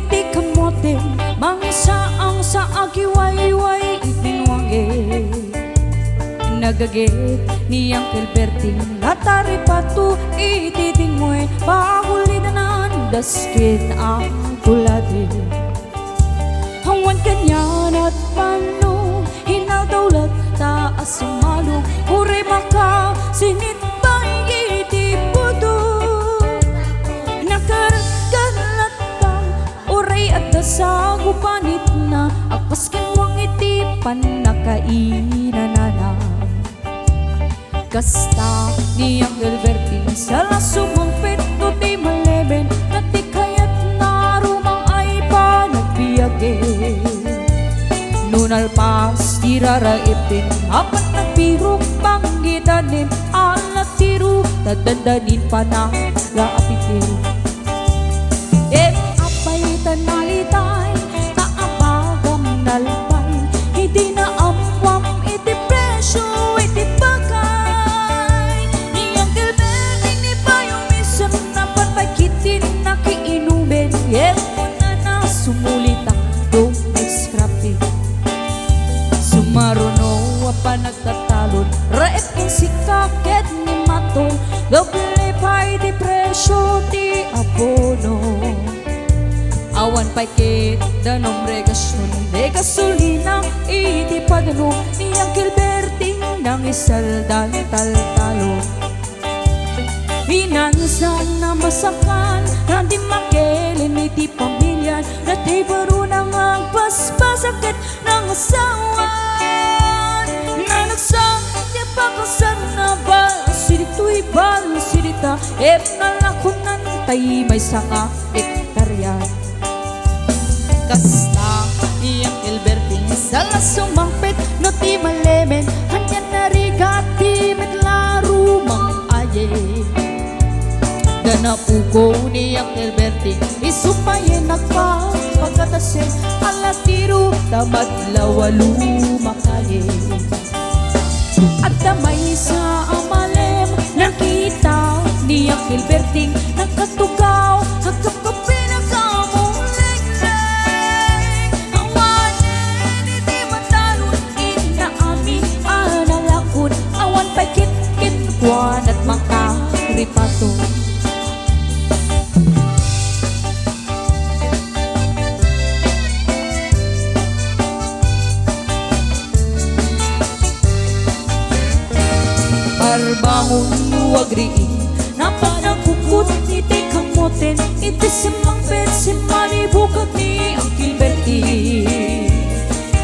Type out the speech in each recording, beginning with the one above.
iti kamote mangsaang sa agiwayway ipinwange nagage ni Uncle Berting latari patu ititingmoy pahulidanan daskin ang kulade hawan kanyan at pano hinaldaulat taas sumalo uri maka sinit bay iti puto nakaragalat pa uray at dasagupanit na akpaskin wang iti panakainanana kasta ni Uncle Berting sala sumangpit no ti maleben na ti kayat na rumang ay pa nagbiage nunalpas tiraraipin apat na pirok panggidanin alat tiro dadandanin pa na gaapitin apay tanalitay taapagam nalpay hindi na amwam iti presyo iti bagay ni Uncle Berting ni bayumisan na patpakitin na kiinumin mo na sumulita do nag-scrapping sumaruno pa nagtatalon raep kong sikaket ni matong doble pa'y di presyo ti abono awan pa'y kit danom regasyon de gasolina iti pagano ni Uncle Berting nang isaldan taltalo pinansan na masakan na di makelin iti pamilyan na di baro nang agpaspasakit ng asawan na nagsakit pakasan na ba sirito'y bal sirita nalakunan tay may saka ektaryan kasta ni Uncle Berting sala sumangpit no ti malemen hanya narigati medlaro mang aye danapugo ni Uncle Berting isupayen nagpapagkatasin alatiro tamad lawalu makaye at damay sa amalem nakita ni Uncle Berting nagkatugaw hagkapkapi nagkamong legleng awanin iti matalon inaami analakon awan pa'y kit-kit kwan at makaripato bangun wagriin na panakukut iti kamoten iti simangpet simalibukat ni Uncle Berting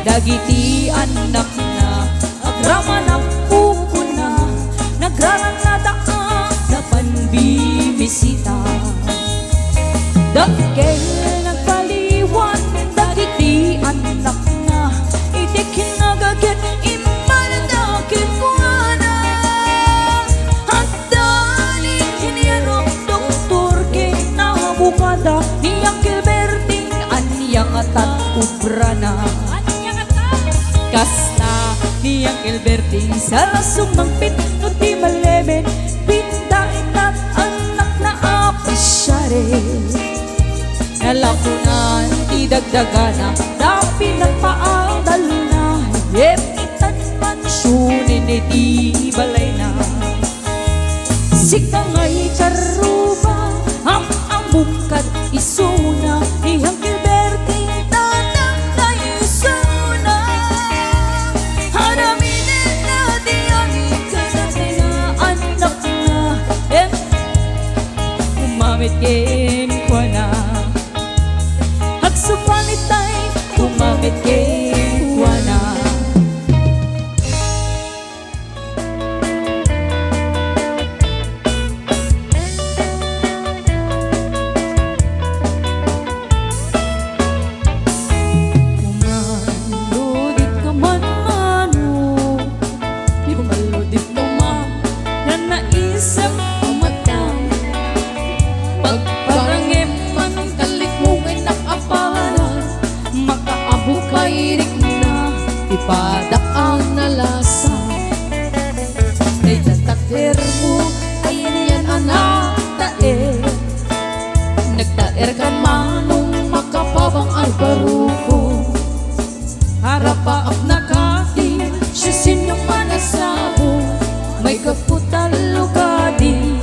dagiti anak na agrama na puko na nagraran na daan na panbibisita dagkel nagpaliwan dagiti anak na iti kinagagit imanadakit ko ni Uncle Berting anyang atat ubrana kasta ni Uncle Berting sala sumangpit no ti malemen pindain at anak na apisyare nalakunan ti dagdagana dapi nagpaadal na itan mansyonin iti balay na sikangay karuba bukat isuna ni Uncle Berting tanang na isuna haraminin na di ang ikanati na anak na umamit game ko na hagsupanit tay umamit game ko na paruko harapaak nakati siya sinyong manasabo may kaputal lukadi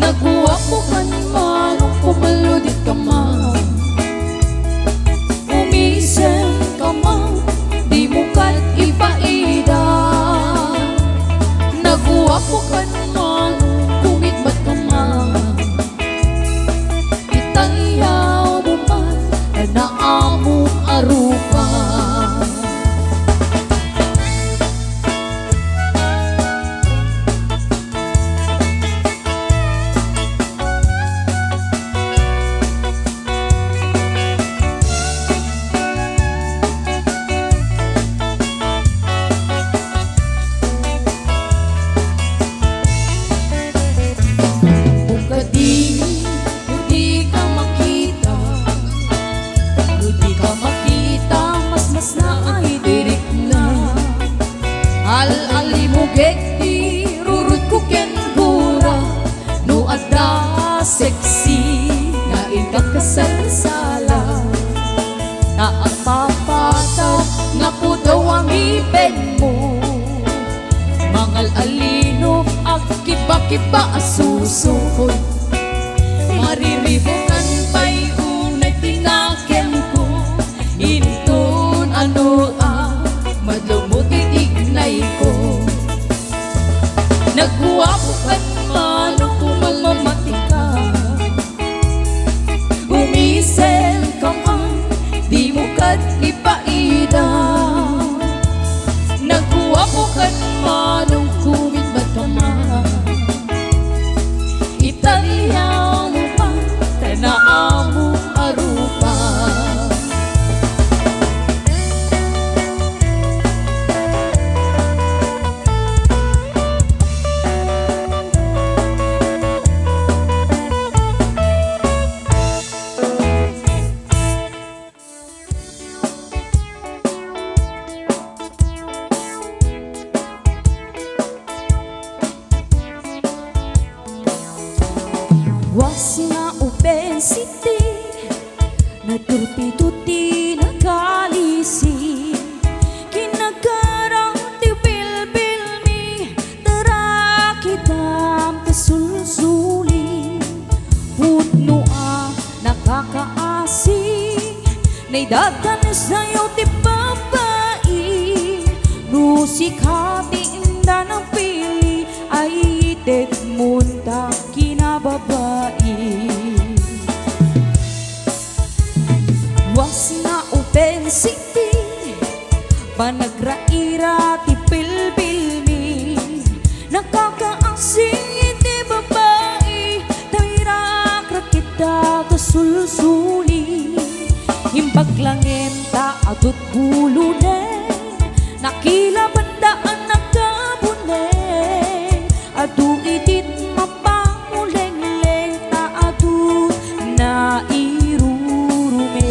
nagwapo kan manong pumaludit ka man umisem ka man di mo kan ipaida nagwapo kan manong kumigmat ka man itayaw mo man na naamong arupa al-alimugeti rurut ko ken gura no ada seksi nga ikang kasalsala na ang papataw nga po daw ang iben mo mangal alino ang kiba-kiba asusoy mariribukan pa'y unay tinaken ko intun ano madlumuti ignay ko nagwapo kan manong kumamamati ka umisel ka man di mo kad ipaida nagwapo kan manong kumigbat ka man italiyaw mo pa tanaan mo arupa wasi nga obesity na turti-tuti na kalisi kinagarang ti bilbil mi tarakitam kasulsuli putno nakakaasi naidagan sa'yo ti babae nusikati inda ng pili ay itet munta kinababae was na obesity panagraira ti pilbilmi nakakaasing ti babae tawirak rakita kasulsuli himbag langem ta adot bulunen nakila bandaan nagkabunen adu itit mapanguleng-leng ta adu na irurume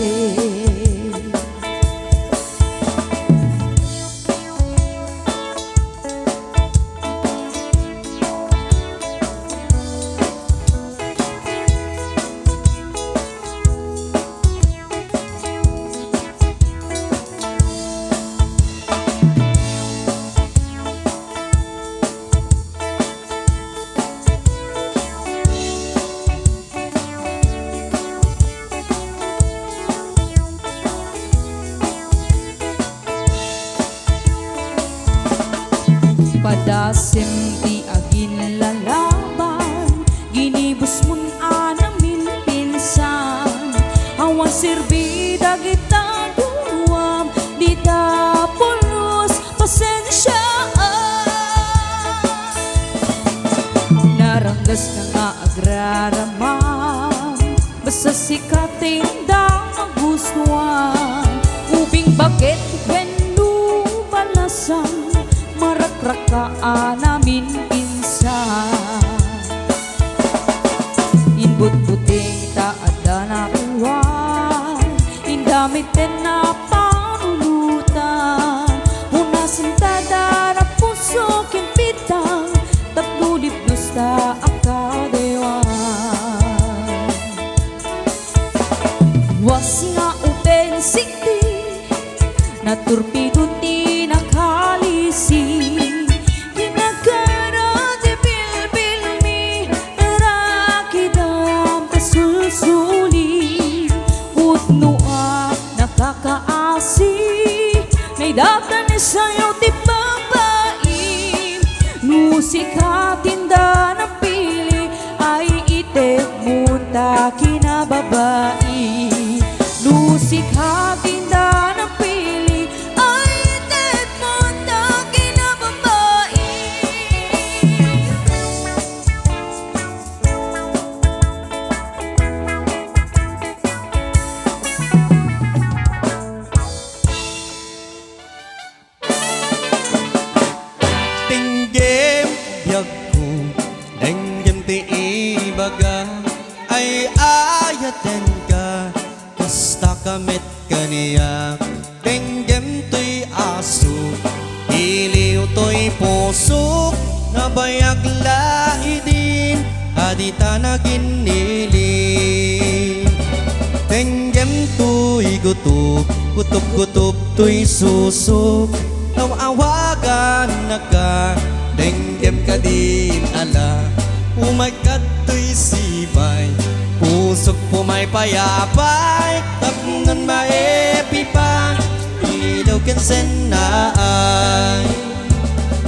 padasem ti agin lalaban ginibus mun anamin pinsan awan sirbida kita duwam di tapulos pasensyaan naranggas ka nga agraraman basta sikating da magustuhan ubing baget wenu balasan marakrakaan namin pinsan inbut-buting taada na kuwan indamitin na panulutan unasin tada na puso kimpitang tatlulip gusta akadewan Was nga open city na turpido ti nakalisi ginagara ti bilbil mi rakidam kasulsuli utno a nakakaasi may datan ni sayo ti babae musika tinda ng pili ay itek munta kinababae musika tinda ng pili ay itek munta kinababae. Tinggem biyag ko Denggem ti ibaga Ay ayaten ka Kasta kamit kaniya Denggem to'y aso Iliw to'y puso Nabayag laidin Adita na ginili Denggem to'y gutup Gutup-gutup to'y susok Nawawagan na ka Denggem ka din ala Umagat to'y sibay Pusok po may payapay Tapnan maepipang Ilaw kansen na ay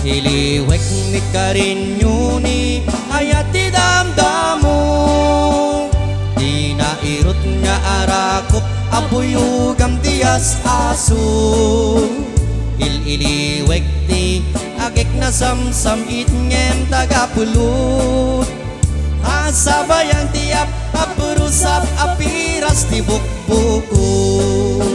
Iliwek ni karinyo ni Ayati damdamo Di nairot nga arakop Abuyugam tiyas aso Ililiwek ti Agik na samsam itngem tagapulot Asabayang tiap apurusap apiras ti bukbukot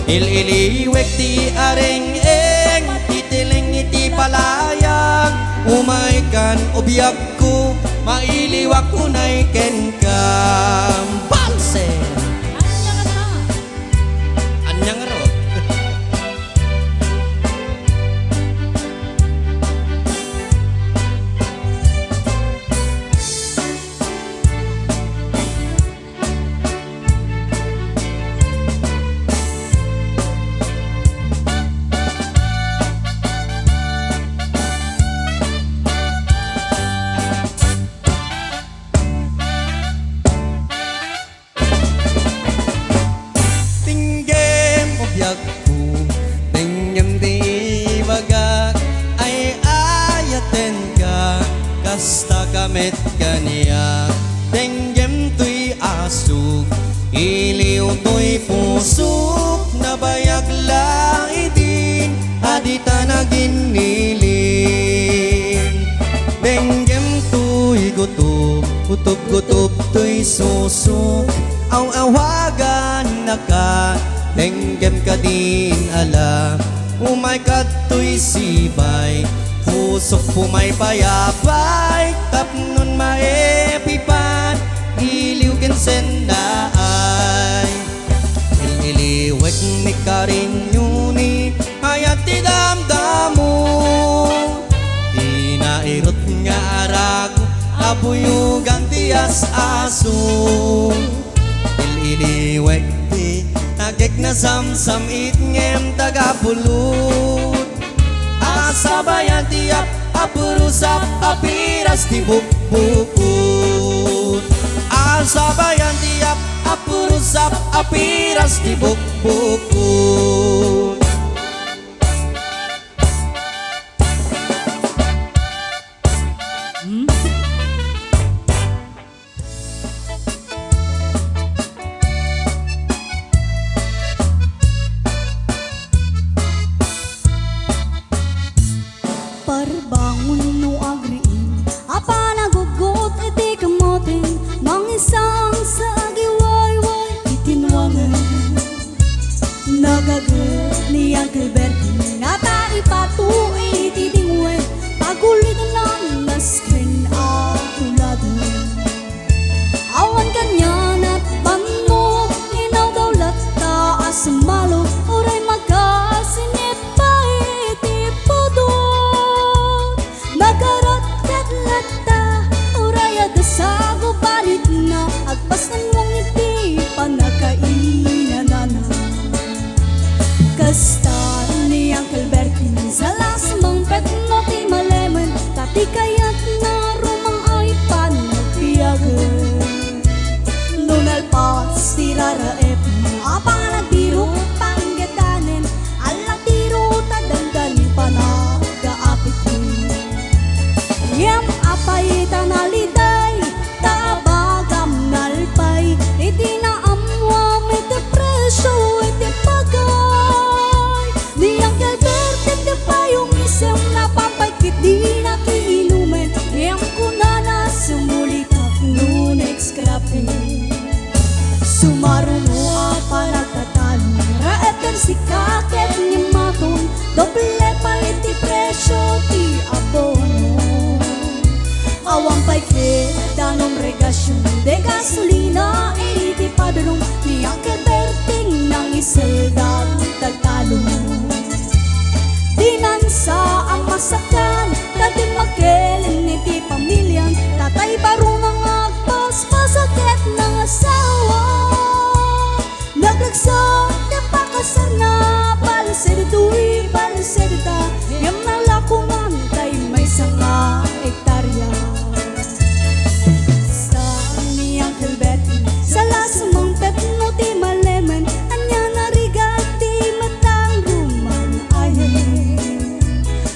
Ililiwek ti areng-eng Titiling iti palayang Umaykan ubyak ko Mailiwak unay ken kam Pansen! Anyang ro Kasta kamit kaniya Denggem to'y asuk Iliw to'y pusok Nabayag laidin Adita na ginilin Denggem to'y gutup Gutup-gutup to'y susok Aw-awagan na ka Denggem ka din ala Umaykat to'y sibay Pusok po may payapay Tapnon maepipan Iliw kansen na ay Ililiwek ni karinyo ni Ayati damdamo Di nairot nga arago Abuyugan tiyas aso Ililiwek ti Agik na samsam itngem tagapulot Asabayan tiap apurusap apiras ti bukbukut Asabayan tiap apurusap apiras ti bukbukut Parbangon no agriin Apa nagugot iti kamotin Nang isang sa agiwayway itinwangan Nagagot Lunal pas tiraraep Apa nagtiro panggetanen Alang tiro tadandan panagaapit Yam apay tanaliday Tabagam nalpay Iti na amwa may depresyo Iti pagay Di ang kalbert Iti payong isang napampagkit Di nakiinumen Yam kunana sumulitak nun ekskrapin Sumaruno apa nagtatalo Raetan si kaket ni maton Doble pa iti presyo ti abono Awang pa'y danong regasyon De gasolina iti padulong Ni Uncle Berting nang iseldag tagtalong Dinansa ang masakan Dati magkelen iti pamilyan Tatay barong ang agpas-pasakit ng asawa Nagragsak na pakasar na Balsedu'y balsedita Yang nalakungan tay may sanga hektarya Sa ni Uncle Betty Sa lasumang pet no ti malemen Anya narigat ti matang ruman ayan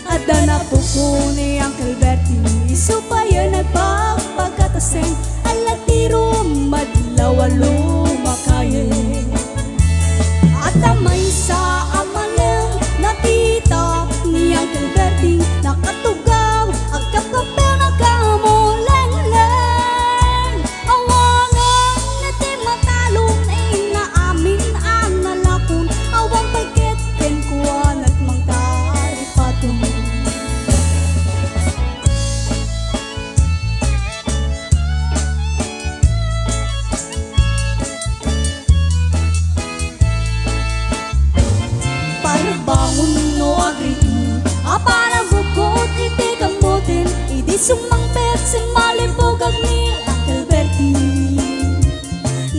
Ada na po ko ni Uncle Betty Supaya nagpapagkatasen Alatiro madlaw lumakayin At may sa amaleng nakita ni Uncle Berting Nakatugaw ang kapkape nagkamuleng-leng Awangan niti matalong inaamin ang nalakon Awang pagket kenkuan at mangtari patong Bangun no agriin Apala bukod iti kamutin Idi sumangpet si malipogag ni Uncle Bertie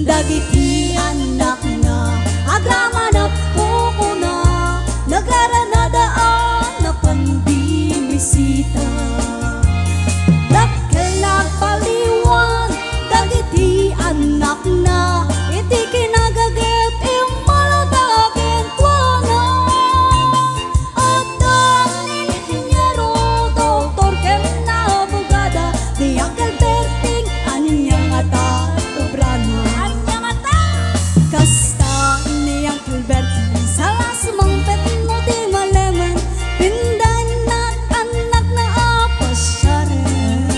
Dagiti anak na Agrama na poko na Nagaranadaan na pandibisita Dakkelag paliwan Dagiti anak na Iti kinagaget yung maladagen tuwana At ang inhinyero Doktor kem na abogada Di Uncle Berting anyang ata Obrana Anyang ata Kasta ni Uncle Berting Sala sumangpet mo di malemen Pindan na anak na apasyaren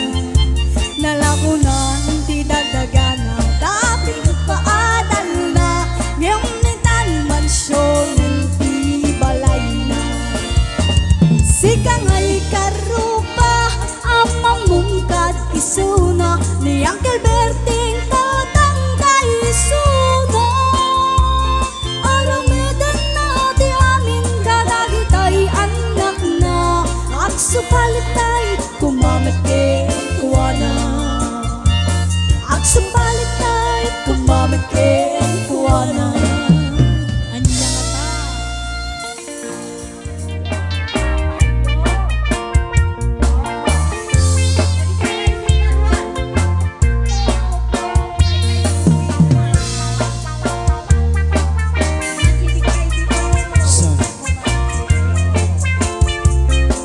Nalakunan ti dagdagana Tapi paadal na Ngayong nitan mansyon ti balay na Sikang halikarupa Amang mungkad isuna Ni Uncle Berting tatangkay isuna Aramidan na ti amin kadagitay anak na Agsupalitay kumamit ke kuwana Agsupalitay kumamit ke kuwana Anyang ata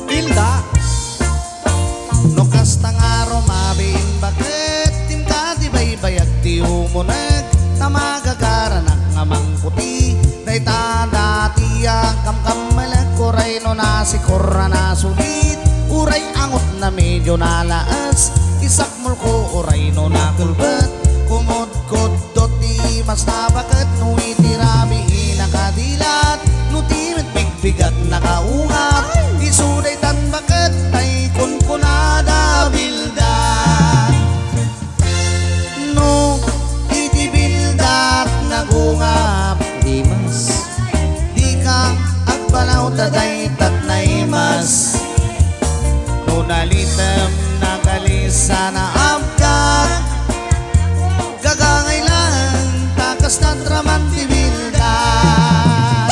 Hilda No kasta nga rumabin bakit Tim ka di baybayag ti umunag Tamagagaranak nga mangputi Dayta dati ang kamkamalag Kuray no nasikura na sulit Uray angot na medyo nalaas Isakmol ko uray no nakulbat Kumod-kod ti mas nabakat No itirabi inakadilat No timit bigbigat nakaungap Isuday tan bakat Tay kunkunada bildat No iti bildat nagungap Di mas Di ka agbalaw taday tatnay mas No nalitem nakalisa na abkat Gagangailan takas na traman ti bildat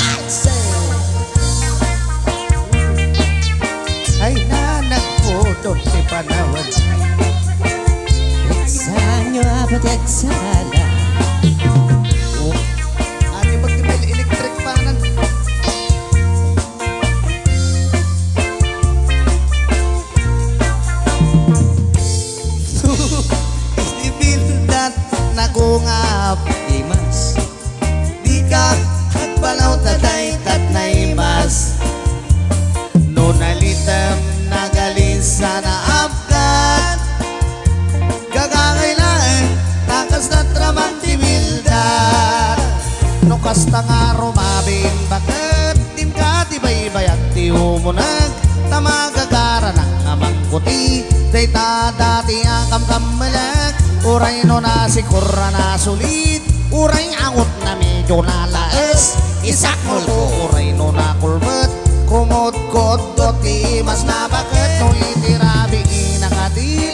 kasta nga rumabing bakit dim ka ti baybayag ti umunag tamagagara ng amang kuti dayta dati ang kamkamalak uray no na si kurra na sulit uray angot na medyo nalaes isakmol ko uray no na kulbet kumot-kod doti mas na bakit no itirabi inakati